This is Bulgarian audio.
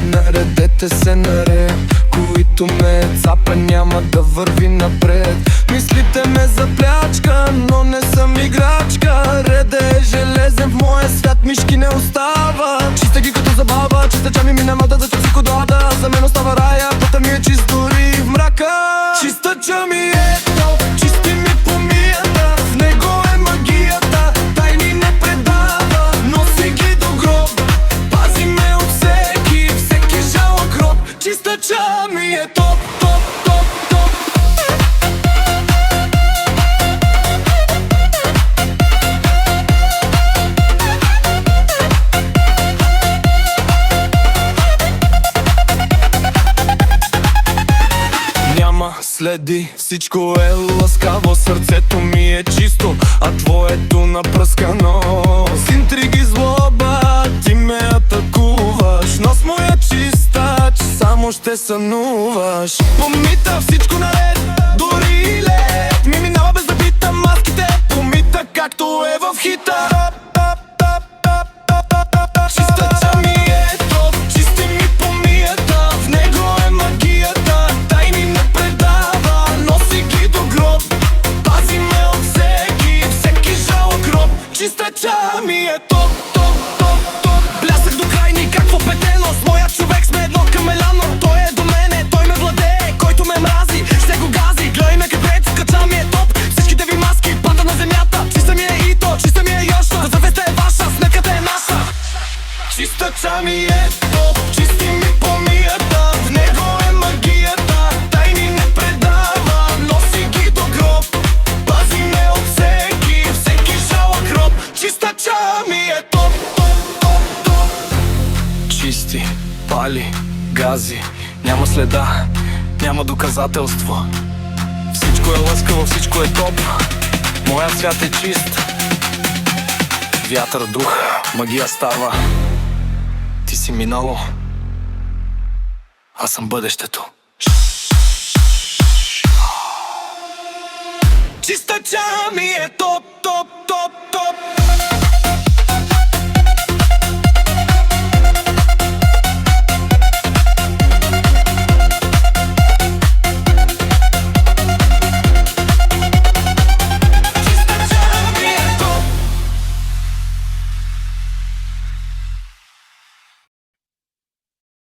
Наредете се наред, които ме цапа няма да върви напред. Мислите ме за плячка, но не съм играчка. Реда е железен, в моя свят мишки не остава. Чиста ги като забава, чиста чами ми не мълда за всичко доада. За мен остава рая, пътя ми е чист дори в мрака. Чиста чами е то, чисти ми помията. В него е магията, тайни не предава. Носи ги до гроб, пази ме от всеки жалък роб. Чиста чами е топ, топ, топ, топ. Няма следи, всичко е ласкаво. Сърцето ми е чисто, а твоето напръскано. С интриги злоба ти ме атакуваш, но с моя чиста, че само ще сънуваш. Помита всичко наред, дори и лед ми минава без да питам маските. Помита както е в хита. Чиста чами е топ, чисти ми помията. В него е магията, тайни не предава. Носи ги до гроб, пази ме от всеки жалък роб. Чиста чами е топ, топ, топ, топ. Блясък до крайни, какво петено. С моя човек сме едно камеляно. Той е до мене, той ме владее. Който ме мрази, ще го гази. Гледай ме къде, цукача ми е топ. Всичките ви маски, пада на земята. Чиста ми е ито, чиста ми е йошна. Завеста е ваша, сметката е наша. Чиста чами е топ, чисти ми помията. В него е магията, тайни не предава. Носи ги до гроб, пази ме от всеки жалък роб. Чиста чами е топ, топ, топ, топ. Чисти, пали, гази, няма следа, няма доказателство. Всичко е лъскаво, всичко е топ. Моя свят е чист. Вятър, дух, магия става. Ти си минало, аз съм бъдещето. Чиста чами е топ, топ, топ.